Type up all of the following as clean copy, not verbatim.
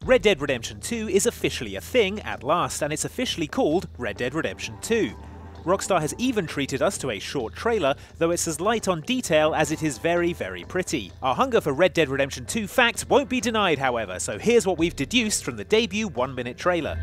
Red Dead Redemption 2 is officially a thing at last, and it's officially called Red Dead Redemption 2. Rockstar has even treated us to a short trailer, though it's as light on detail as it is very, very pretty. Our hunger for Red Dead Redemption 2 facts won't be denied, however, so here's what we've deduced from the debut 1-minute trailer.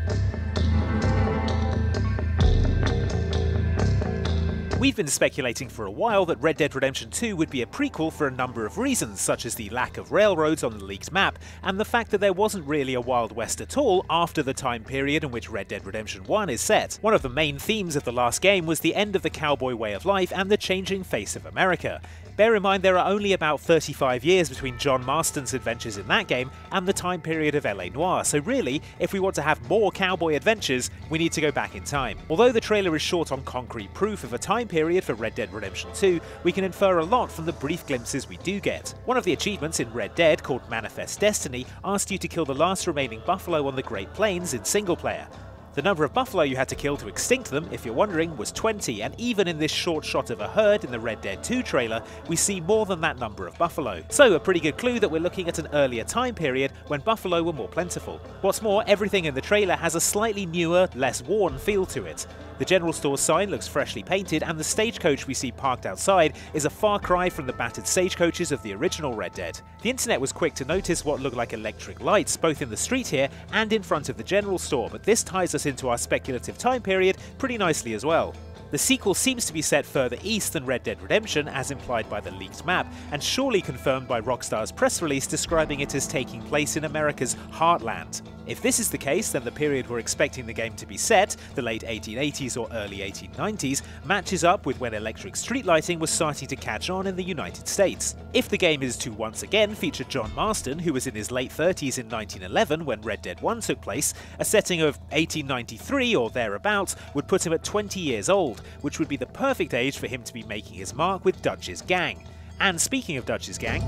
We've been speculating for a while that Red Dead Redemption 2 would be a prequel for a number of reasons, such as the lack of railroads on the leaked map, and the fact that there wasn't really a Wild West at all after the time period in which Red Dead Redemption 1 is set. One of the main themes of the last game was the end of the cowboy way of life and the changing face of America. Bear in mind there are only about 35 years between John Marston's adventures in that game and the time period of LA Noire, so really, if we want to have more cowboy adventures, we need to go back in time. Although the trailer is short on concrete proof of a time period for Red Dead Redemption 2, we can infer a lot from the brief glimpses we do get. One of the achievements in Red Dead, called Manifest Destiny, asked you to kill the last remaining buffalo on the Great Plains in single player. The number of buffalo you had to kill to extinct them, if you're wondering, was 20, and even in this short shot of a herd in the Red Dead 2 trailer, we see more than that number of buffalo. So a pretty good clue that we're looking at an earlier time period when buffalo were more plentiful. What's more, everything in the trailer has a slightly newer, less worn feel to it. The general store sign looks freshly painted, and the stagecoach we see parked outside is a far cry from the battered stagecoaches of the original Red Dead. The internet was quick to notice what looked like electric lights both in the street here and in front of the general store, but this ties us into our speculative time period pretty nicely as well. The sequel seems to be set further east than Red Dead Redemption, as implied by the leaked map, and surely confirmed by Rockstar's press release describing it as taking place in America's heartland. If this is the case, then the period we're expecting the game to be set, the late 1880s or early 1890s, matches up with when electric street lighting was starting to catch on in the United States. If the game is to once again feature John Marston, who was in his late 30s in 1911 when Red Dead 1 took place, a setting of 1893 or thereabouts would put him at 20 years old, which would be the perfect age for him to be making his mark with Dutch's gang. And speaking of Dutch's gang,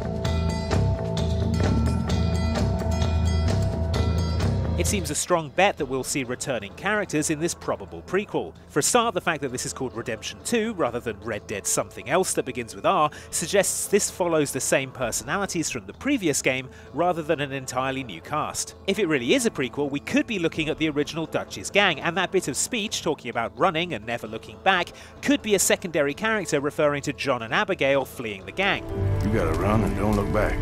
it seems a strong bet that we'll see returning characters in this probable prequel. For a start, the fact that this is called Redemption 2 rather than Red Dead something else that begins with R suggests this follows the same personalities from the previous game rather than an entirely new cast. If it really is a prequel, we could be looking at the original Dutch's gang, and that bit of speech talking about running and never looking back could be a secondary character referring to John and Abigail fleeing the gang. You gotta run and don't look back.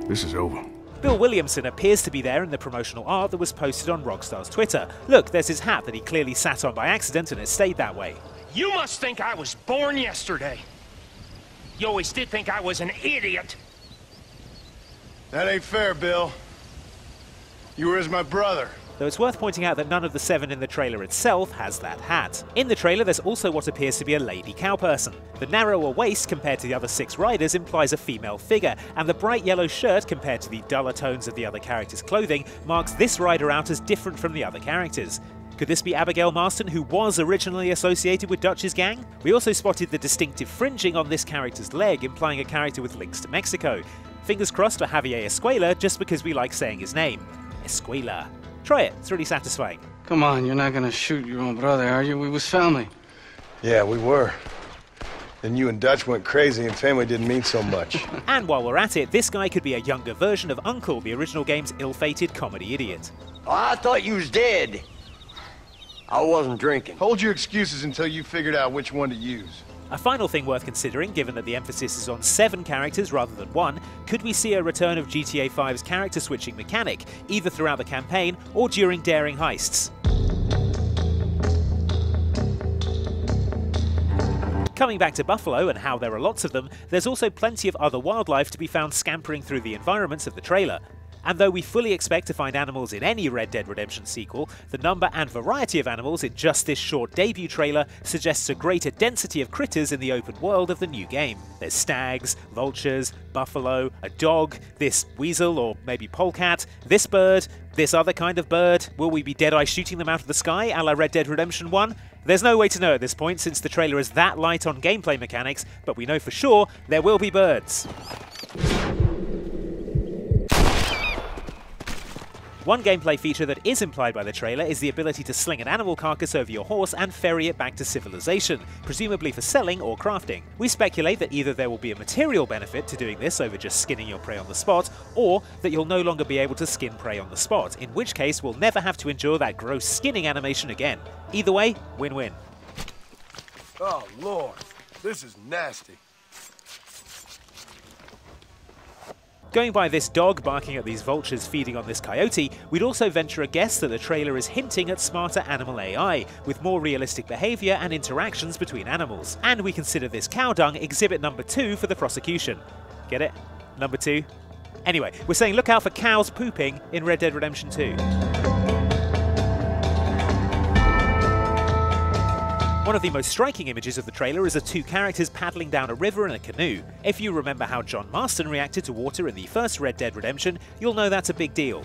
This is over. Bill Williamson appears to be there in the promotional art that was posted on Rockstar's Twitter. Look, there's his hat that he clearly sat on by accident and it stayed that way. You must think I was born yesterday. You always did think I was an idiot. That ain't fair, Bill. You were as my brother. Though it's worth pointing out that none of the 7 in the trailer itself has that hat. In the trailer there's also what appears to be a lady cow person. The narrower waist compared to the other 6 riders implies a female figure, and the bright yellow shirt compared to the duller tones of the other characters' clothing marks this rider out as different from the other characters. Could this be Abigail Marston, who was originally associated with Dutch's gang? We also spotted the distinctive fringing on this character's leg, implying a character with links to Mexico. Fingers crossed for Javier Escuela, just because we like saying his name. Escuela. Try it, it's really satisfying. Come on, you're not gonna shoot your own brother, are you? We was family. Yeah, we were. Then you and Dutch went crazy and family didn't mean so much. And while we're at it, this guy could be a younger version of Uncle, the original game's ill-fated comedy idiot. Oh, I thought you was dead. I wasn't drinking. Hold your excuses until you figured out which one to use. A final thing worth considering, given that the emphasis is on 7 characters rather than 1, could we see a return of GTA 5's character switching mechanic, either throughout the campaign or during daring heists? Coming back to buffalo and how there are lots of them, there's also plenty of other wildlife to be found scampering through the environments of the trailer. And though we fully expect to find animals in any Red Dead Redemption sequel, the number and variety of animals in just this short debut trailer suggests a greater density of critters in the open world of the new game. There's stags, vultures, buffalo, a dog, this weasel or maybe polecat, this bird, this other kind of bird. Will we be Deadeye shooting them out of the sky a la Red Dead Redemption 1? There's no way to know at this point since the trailer is that light on gameplay mechanics, but we know for sure there will be birds. One gameplay feature that is implied by the trailer is the ability to sling an animal carcass over your horse and ferry it back to civilization, presumably for selling or crafting. We speculate that either there will be a material benefit to doing this over just skinning your prey on the spot, or that you'll no longer be able to skin prey on the spot, in which case we'll never have to endure that gross skinning animation again. Either way, win-win. Oh, Lord. This is nasty. Going by this dog barking at these vultures feeding on this coyote, we'd also venture a guess that the trailer is hinting at smarter animal AI, with more realistic behaviour and interactions between animals. And we consider this cow dung exhibit number 2 for the prosecution. Get it? Number 2? Anyway, we're saying look out for cows pooping in Red Dead Redemption 2. One of the most striking images of the trailer is of 2 characters paddling down a river in a canoe. If you remember how John Marston reacted to water in the first Red Dead Redemption, you'll know that's a big deal.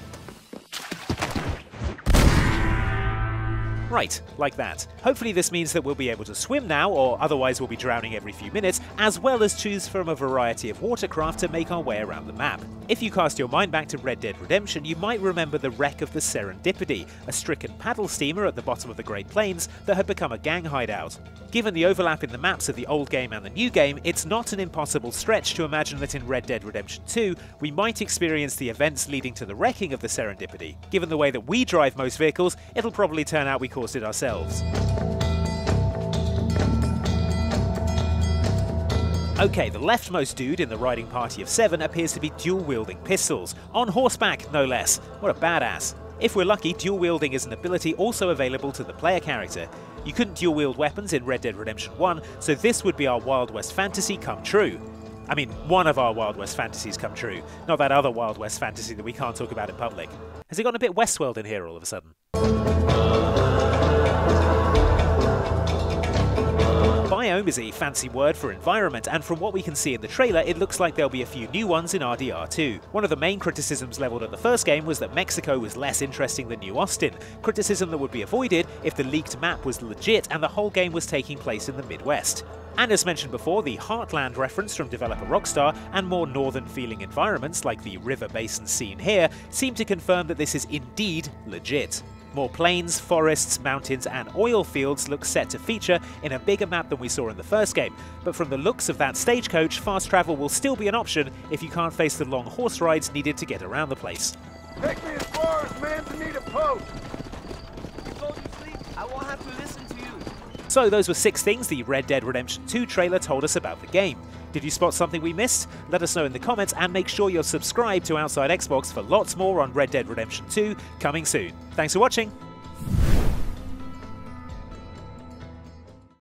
Right, like that. Hopefully this means that we'll be able to swim now, or otherwise we'll be drowning every few minutes, as well as choose from a variety of watercraft to make our way around the map. If you cast your mind back to Red Dead Redemption, you might remember the wreck of the Serendipity, a stricken paddle steamer at the bottom of the Great Plains that had become a gang hideout. Given the overlap in the maps of the old game and the new game, it's not an impossible stretch to imagine that in Red Dead Redemption 2, we might experience the events leading to the wrecking of the Serendipity. Given the way that we drive most vehicles, it'll probably turn out we caused it ourselves. Okay, the leftmost dude in the riding party of 7 appears to be dual-wielding pistols, on horseback no less. What a badass. If we're lucky, dual-wielding is an ability also available to the player character. You couldn't dual-wield weapons in Red Dead Redemption 1, so this would be our Wild West fantasy come true. I mean, one of our Wild West fantasies come true, not that other Wild West fantasy that we can't talk about in public. Has it gone a bit Westworld in here all of a sudden? Biome is a fancy word for environment, and from what we can see in the trailer, it looks like there'll be a few new ones in RDR2. One of the main criticisms leveled at the first game was that Mexico was less interesting than New Austin, criticism that would be avoided if the leaked map was legit and the whole game was taking place in the Midwest. And as mentioned before, the Heartland reference from developer Rockstar and more northern-feeling environments like the river basin scene here seem to confirm that this is indeed legit. More plains, forests, mountains and oil fields look set to feature in a bigger map than we saw in the first game, but from the looks of that stagecoach, fast travel will still be an option if you can't face the long horse rides needed to get around the place. Take me as far as Manzanita Post. You told you sleep, I won't have to listen to you. So those were 6 things the Red Dead Redemption 2 trailer told us about the game. Did you spot something we missed? Let us know in the comments and make sure you're subscribed to Outside Xbox for lots more on Red Dead Redemption 2 coming soon. Thanks for watching!